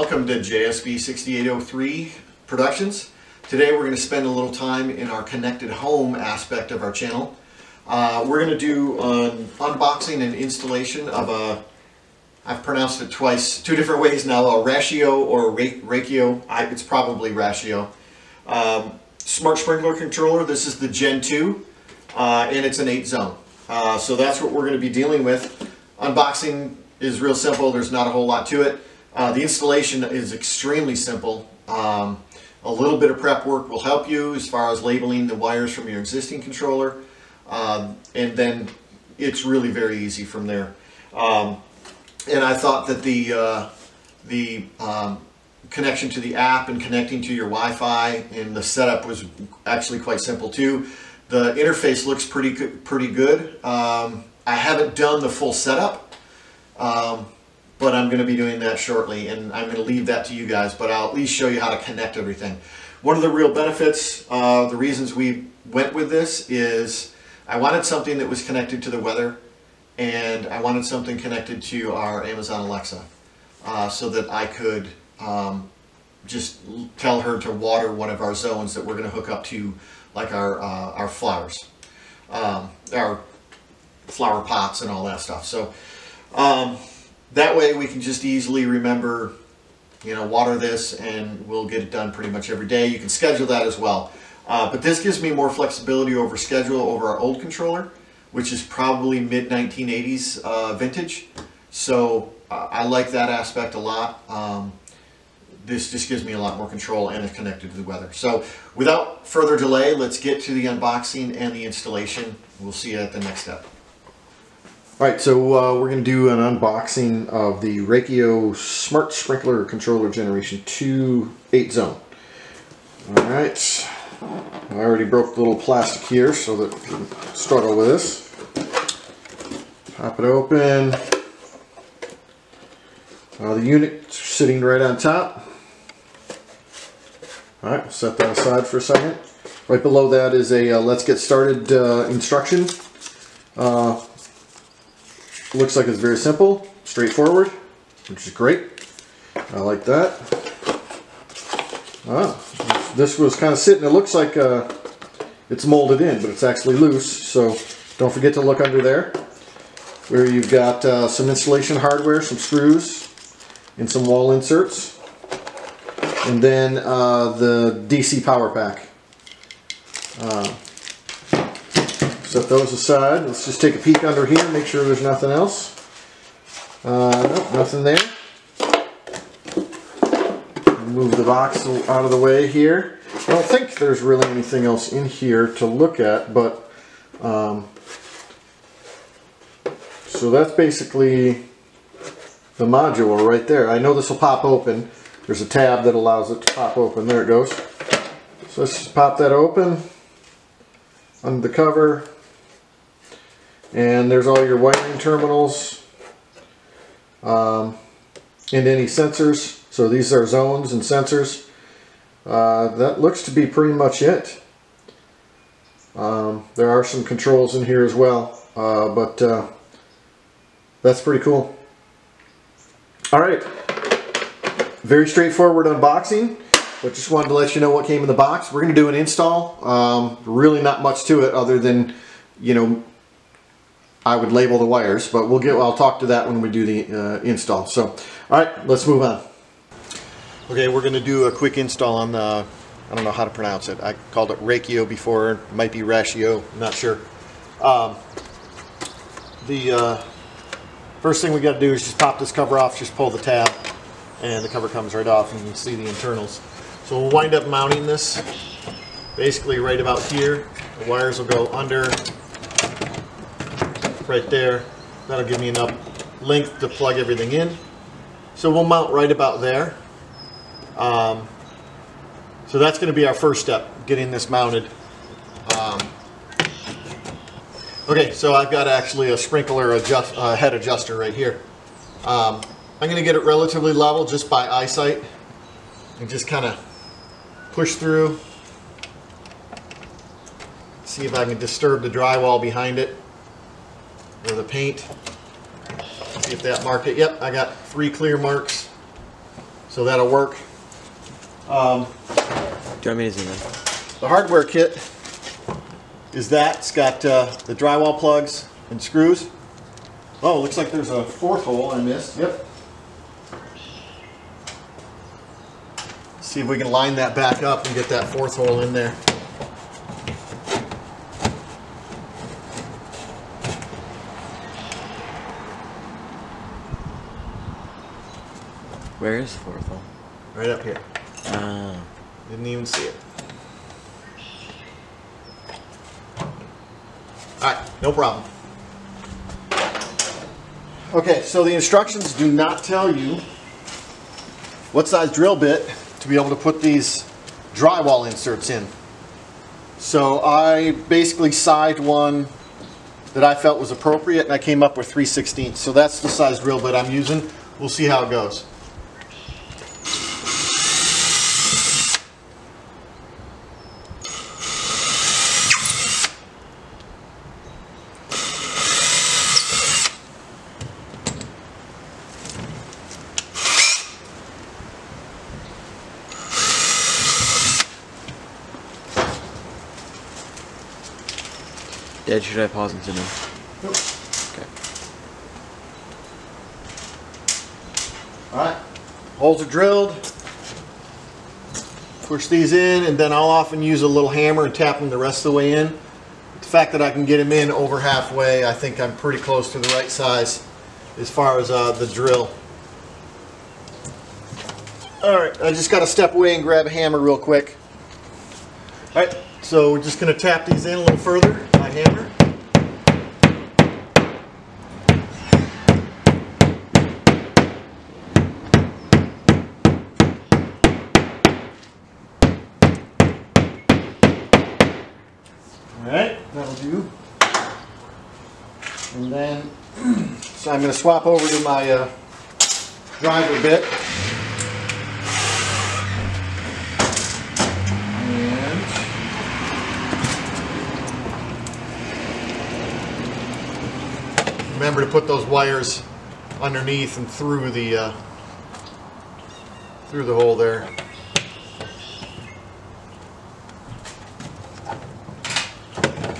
Welcome to JSB6803 Productions. Today we're going to spend a little time in our connected home aspect of our channel. We're going to do an unboxing and installation of a, I've pronounced it twice, two different ways now, a Rachio or Rachio. It's probably Rachio. Smart sprinkler controller. This is the Gen 2 and it's an 8-zone. So that's what we're going to be dealing with. Unboxing is real simple. There's not a whole lot to it. The installation is extremely simple. A little bit of prep work will help you as far as labeling the wires from your existing controller, and then it's really very easy from there. And I thought that the connection to the app and connecting to your Wi-Fi and the setup was actually quite simple too. The interface looks pretty good. I haven't done the full setup, but I'm going to be doing that shortly, and I'm going to leave that to you guys, but I'll at least show you how to connect everything. One of the real benefits, the reasons we went with this is I wanted something that was connected to the weather, and I wanted something connected to our Amazon Alexa, so that I could just tell her to water one of our zones that we're going to hook up to, like our flowers, our flower pots and all that stuff. So that way we can just easily remember, you know, water this, and we'll get it done pretty much every day. You can schedule that as well. But this gives me more flexibility over schedule over our old controller, which is probably mid-1980s vintage. So I like that aspect a lot. This just gives me a lot more control, and it's connected to the weather. So without further delay, let's get to the unboxing and the installation. We'll see you at the next step. Alright, so we're going to do an unboxing of the Rachio Smart Sprinkler Controller Generation 2 8-zone. Alright, I already broke the little plastic here so that we can struggle with this. Pop it open. The unit sitting right on top. Alright, set that aside for a second. Right below that is a let's get started instruction. Looks like it's very simple, straightforward, which is great. I like that. This was kind of sitting, it looks like it's molded in, but it's actually loose, so don't forget to look under there, where you've got some installation hardware, some screws, and some wall inserts, and then the DC power pack. Set those aside. Let's just take a peek under here, make sure there's nothing else. Nope, nothing there. Move the box out of the way here. I don't think there's really anything else in here to look at, but so that's basically the module right there. I know this will pop open. There's a tab that allows it to pop open. There it goes. So let's just pop that open under the cover. And there's all your wiring terminals and any sensors. So these are zones and sensors. That looks to be pretty much it. There are some controls in here as well, but that's pretty cool. Alright, very straightforward unboxing, but just wanted to let you know what came in the box. We're going to do an install. Really not much to it other than, you know, I would label the wires, but I'll talk to that when we do the install. So, alright, let's move on. Okay, we're going to do a quick install on the, I don't know how to pronounce it. I called it Rachio before, it might be Rachio, I'm not sure. The first thing we got to do is just pop this cover off, just pull the tab, and the cover comes right off, and you can see the internals. So we'll wind up mounting this basically right about here. The wires will go under right there. That'll give me enough length to plug everything in. So we'll mount right about there. So that's going to be our first step, getting this mounted. Okay, so I've got actually a sprinkler head adjuster right here. I'm going to get it relatively level just by eyesight and just kind of push through. See if I can disturb the drywall behind it or the paint. See if that marked it. Yep, I got 3 clear marks. So that'll work. Do you want me to zoom in? The hardware kit is that. It's got the drywall plugs and screws. Oh, looks like there's a fourth hole I missed. Yep. See if we can line that back up and get that fourth hole in there. Where is the fourth hole? Right up here. Oh. Didn't even see it. Alright, no problem. Okay, so the instructions do not tell you what size drill bit to be able to put these drywall inserts in. So I basically sized one that I felt was appropriate, and I came up with 3/16. So that's the size drill bit I'm using. We'll see how it goes. Dad, should I pause and zoom in? Nope. Okay. Alright, holes are drilled. Push these in, and then I'll often use a little hammer and tap them the rest of the way in. The fact that I can get them in over halfway, I think I'm pretty close to the right size as far as the drill. Alright, I just got to step away and grab a hammer real quick. Alright, so we're just going to tap these in a little further. My hammer. Alright, that'll do. And then, so I'm going to swap over to my driver bit. Remember to put those wires underneath and through the hole there.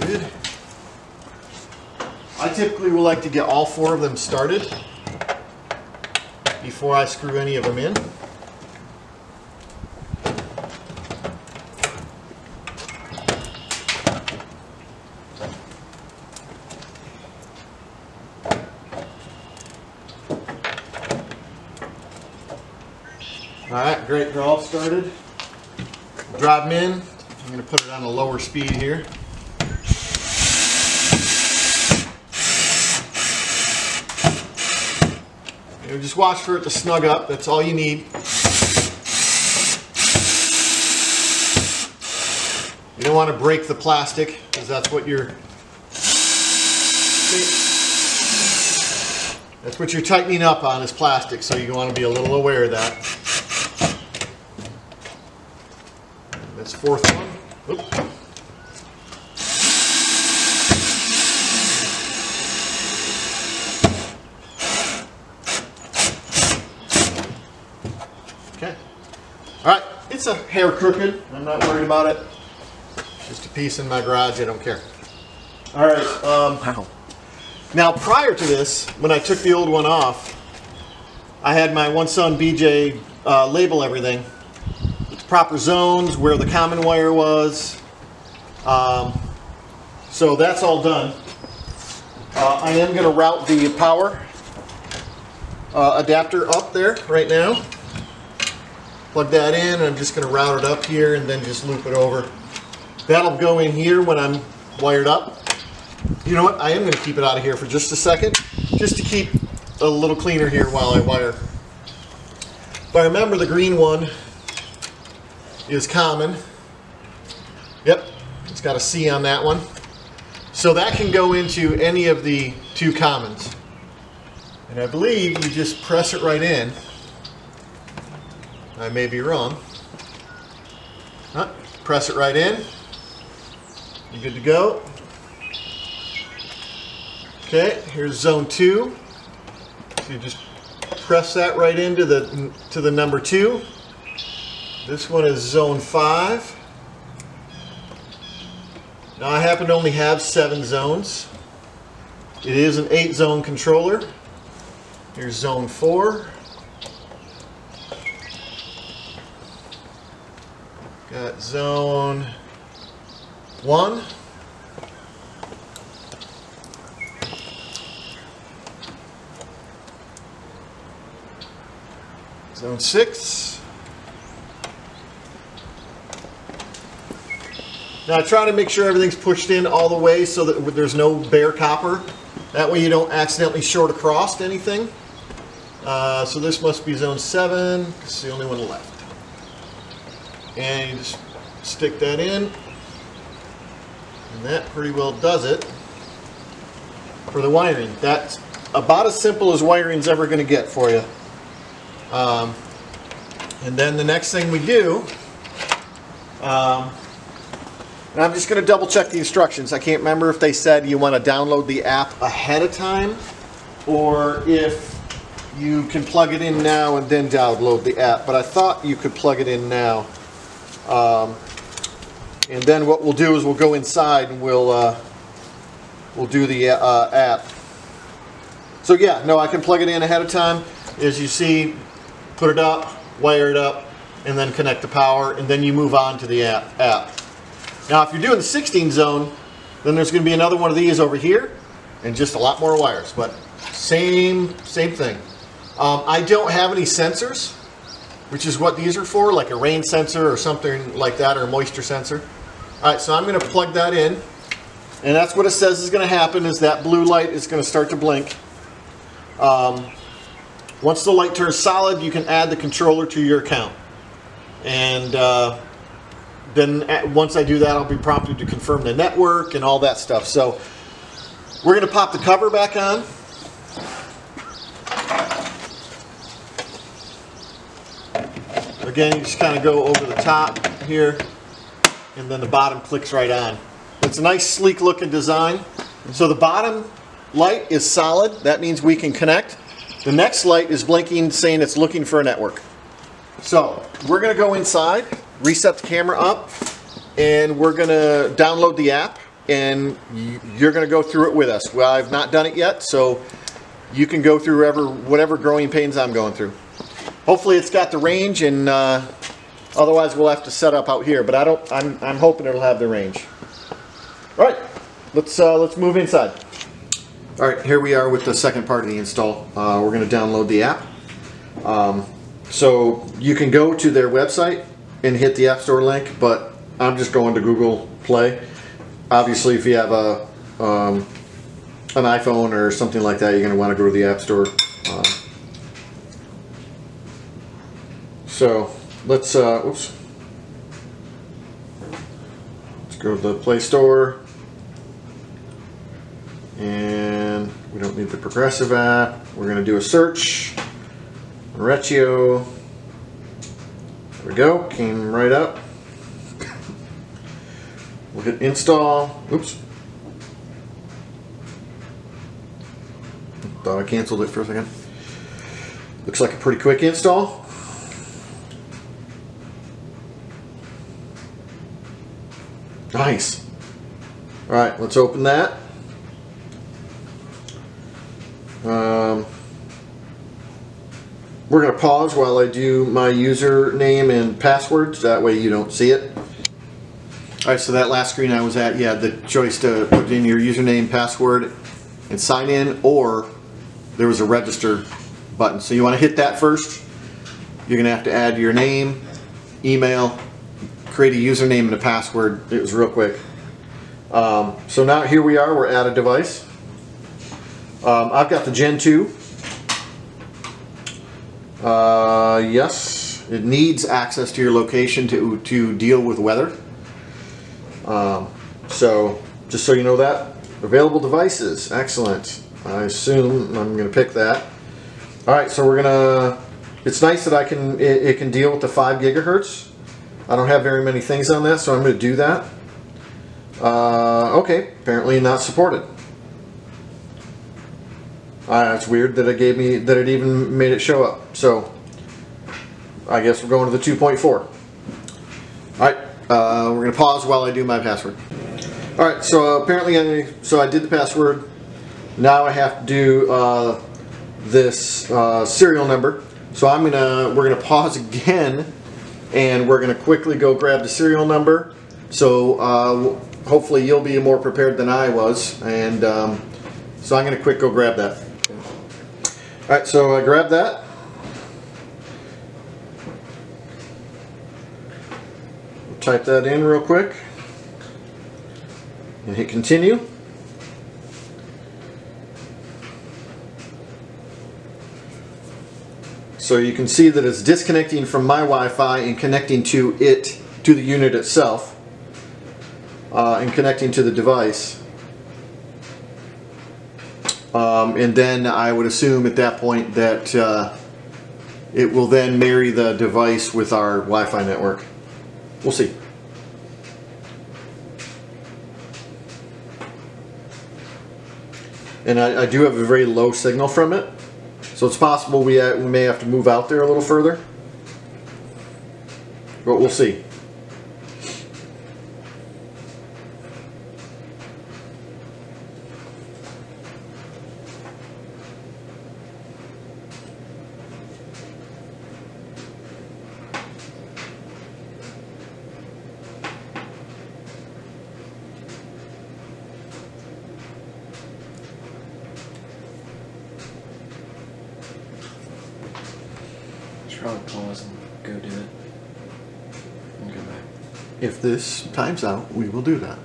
Good. I typically would like to get all four of them started before I screw any of them in. Alright, great, they're all started. Drop them in. I'm going to put it on a lower speed here. You just watch for it to snug up, that's all you need. You don't want to break the plastic, because that's what you're tightening up on, is plastic, so you want to be a little aware of that. That's fourth one. Oop. Okay. Alright, it's a hair crooked. I'm not worried about it. Just a piece in my garage, I don't care. Alright, Wow. Now prior to this, when I took the old one off, I had my one son BJ label everything. Proper zones, where the common wire was. So that's all done. I am going to route the power adapter up there right now. Plug that in, and I'm just going to route it up here and then just loop it over. That'll go in here when I'm wired up. You know what? I am going to keep it out of here for just a second, just to keep a little cleaner here while I wire. If I remember, the green one is common. Yep, it's got a C on that one. So that can go into any of the two commons. And I believe you just press it right in. I may be wrong. Press it right in. You're good to go. Okay, here's zone 2. So you just press that right into the number 2. This one is zone 5. Now I happen to only have 7 zones. It is an 8-zone controller. Here's zone 4. Got zone 1. Zone 6. Now I try to make sure everything's pushed in all the way so that there's no bare copper. That way you don't accidentally short across anything. So this must be zone 7. It's the only one left. And you just stick that in. And that pretty well does it for the wiring. That's about as simple as wiring's ever going to get for you. And then the next thing we do, and I'm just going to double check the instructions. I can't remember if they said you want to download the app ahead of time or if you can plug it in now and then download the app. But I thought you could plug it in now. And then what we'll do is we'll go inside and we'll do the app. So yeah, no, I can plug it in ahead of time. As you see, put it up, wire it up, and then connect the power, and then you move on to the app. Now if you're doing the 16 zone, then there's going to be another one of these over here, and just a lot more wires, but same thing. I don't have any sensors, which is what these are for, like a rain sensor or something like that, or a moisture sensor. Alright, so I'm going to plug that in, and that's what it says is going to happen, is that blue light is going to start to blink. Once the light turns solid, you can add the controller to your account. And then once I do that, I'll be prompted to confirm the network and all that stuff. So we're going to pop the cover back on. Again, you just kind of go over the top here, and then the bottom clicks right on. It's a nice sleek looking design. So the bottom light is solid. That means we can connect. The next light is blinking, saying it's looking for a network. So we're going to go inside, reset the camera up, and we're going to download the app, and you're going to go through it with us. Well, I've not done it yet, so you can go through whatever growing pains I'm going through. Hopefully it's got the range, and otherwise we'll have to set up out here, but I'm hoping it'll have the range. All right, let's move inside. All right, here we are with the second part of the install. We're going to download the app. So you can go to their website and hit the App Store link, but I'm just going to Google Play. Obviously, if you have an iPhone or something like that, you're going to want to go to the App Store. So let's go to the Play Store. And we don't need the Progressive app. We're going to do a search. Rachio. There we go. Came right up. We'll hit install. Oops. Thought I canceled it for a second. Looks like a pretty quick install. Nice. All right, let's open that. We're going to pause while I do my username and passwords, that way you don't see it. Alright, so that last screen I was at, you had the choice to put in your username, password, and sign in, or there was a register button. So you want to hit that first. You're going to have to add your name, email, create a username and a password. It was real quick. So now here we are, we're at a device. I've got the Gen 2. Yes, it needs access to your location to deal with weather. So just so you know that. Available devices, excellent. I assume I'm going to pick that. Alright, so we're going to, it's nice that it can deal with the 5 gigahertz. I don't have very many things on that, so I'm going to do that. Okay, apparently not supported. It's weird that it even made it show up. So I guess we're going to the 2.4. Alright, we're going to pause while I do my password. Alright, so apparently I did the password. Now I have to do this serial number. So we're gonna pause again, and we're gonna quickly go grab the serial number. So hopefully you'll be more prepared than I was, and so I'm gonna quick go grab that. All right, so I grabbed that. Type that in real quick and hit continue. So you can see that it's disconnecting from my Wi-Fi and connecting to the unit itself, and connecting to the device. And then I would assume at that point that it will then marry the device with our Wi-Fi network. We'll see. And I do have a very low signal from it. So it's possible we may have to move out there a little further, but we'll see. Probably pause and go do it and go back. If this times out, we will do that.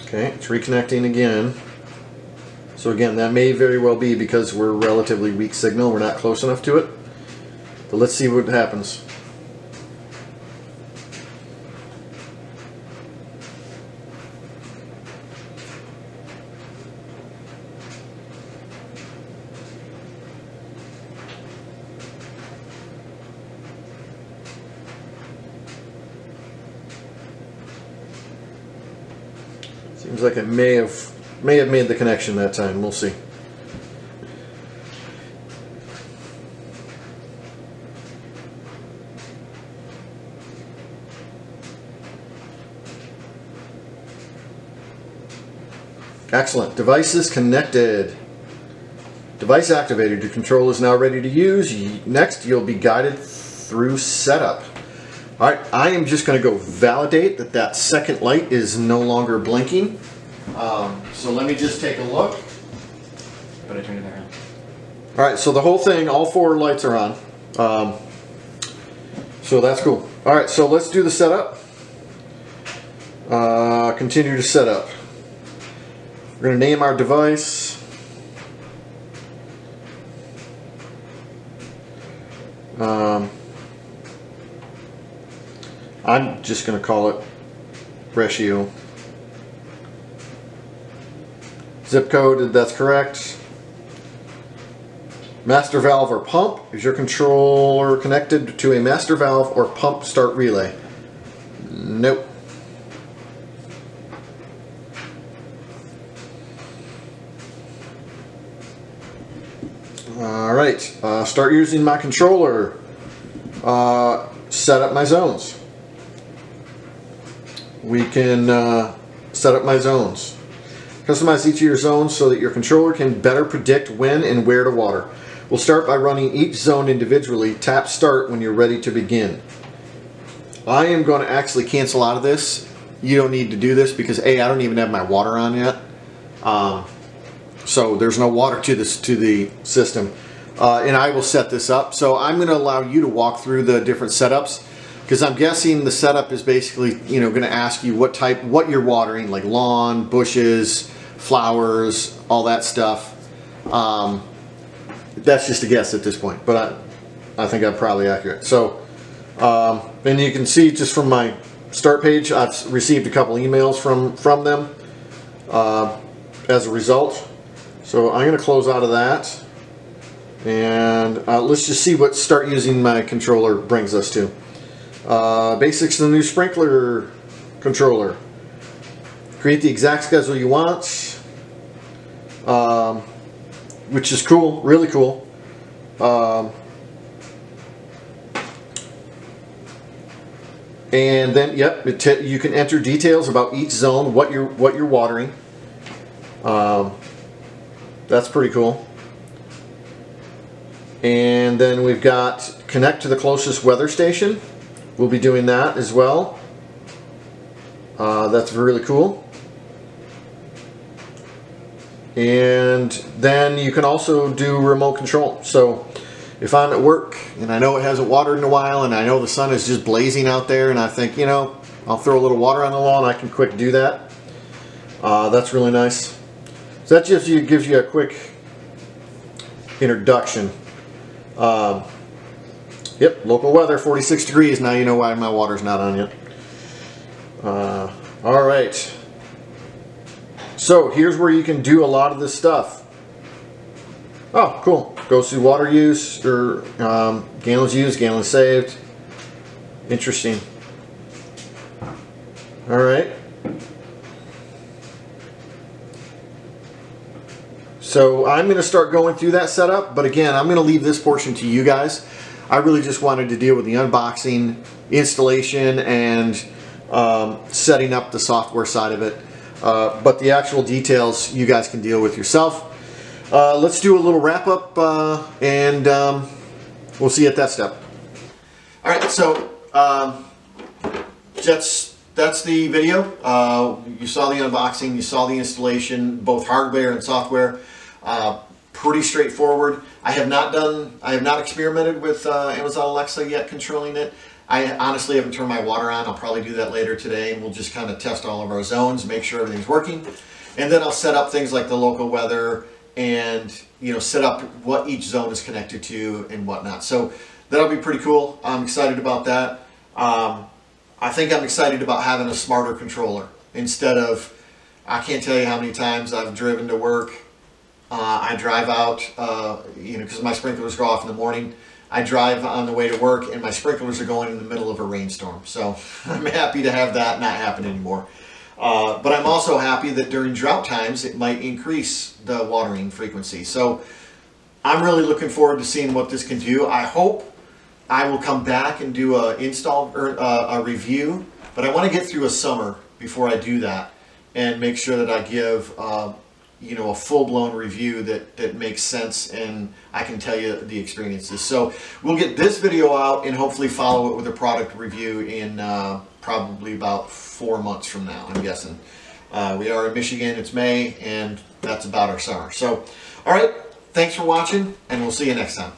Okay, it's reconnecting again. So again, that may very well be because we're relatively weak signal, we're not close enough to it. But let's see what happens. Seems like it may have made the connection that time. We'll see. Excellent. Device is connected. Device activated. Your controller is now ready to use. Next, you'll be guided through setup. Alright, I am just going to go validate that second light is no longer blinking. So let me just take a look. But I turned it back on. Alright, so the whole thing, all four lights are on. So that's cool. Alright, so let's do the setup. Continue to set up. We're going to name our device. I'm just going to call it Rachio. Zip code, that's correct. Master valve or pump. Is your controller connected to a master valve or pump start relay? Nope. Alright, start using my controller. Set up my zones. We can set up my zones. Customize each of your zones so that your controller can better predict when and where to water. We'll start by running each zone individually. Tap start when you're ready to begin. I am going to actually cancel out of this. You don't need to do this because A, I don't even have my water on yet. So there's no water to the system. And I will set this up. So I'm going to allow you to walk through the different setups, because I'm guessing the setup is basically, going to ask you what you're watering, like lawn, bushes, flowers, all that stuff. That's just a guess at this point, but I think I'm probably accurate. So, and you can see just from my start page, I've received a couple emails from them as a result. So I'm going to close out of that, and let's just see what start using my controller brings us to. Basics of the new sprinkler controller. Create the exact schedule you want, which is cool, really cool. And then, yep, you can enter details about each zone, what you're watering. That's pretty cool. And then we've got connect to the closest weather station. We'll be doing that as well. That's really cool. And then you can also do remote control. So if I'm at work and I know it hasn't watered in a while and I know the sun is just blazing out there and I think, you know, I'll throw a little water on the lawn, I can quick do that. That's really nice. So that just gives you a quick introduction. Yep, local weather, 46 degrees. Now you know why my water's not on yet. All right. So here's where you can do a lot of this stuff. Oh, cool. Goes through water use, or gallons used, gallons saved. Interesting. All right. So I'm going to start going through that setup, but again, I'm going to leave this portion to you guys. I really just wanted to deal with the unboxing, installation, and setting up the software side of it. But the actual details you guys can deal with yourself. Let's do a little wrap up and we'll see you at that step. All right, so that's the video. You saw the unboxing, you saw the installation, both hardware and software. Pretty straightforward. I have not experimented with Amazon Alexa yet controlling it. I honestly haven't turned my water on. I'll probably do that later today, and we'll just kind of test all of our zones, make sure everything's working. And then I'll set up things like the local weather and, you know, set up what each zone is connected to and whatnot. So that'll be pretty cool. I'm excited about that. I think I'm excited about having a smarter controller instead of, I can't tell you how many times I've driven to work. I drive out, you know, because my sprinklers go off in the morning. I drive on the way to work and my sprinklers are going in the middle of a rainstorm. So I'm happy to have that not happen anymore. But I'm also happy that during drought times it might increase the watering frequency. So I'm really looking forward to seeing what this can do. I hope I will come back and do a install or a review, but I want to get through a summer before I do that and make sure that I give you know, a full-blown review that makes sense and I can tell you the experiences. So we'll get this video out and hopefully follow it with a product review in probably about 4 months from now, I'm guessing. We are in Michigan, it's May, and that's about our summer. So, all right, thanks for watching, and we'll see you next time.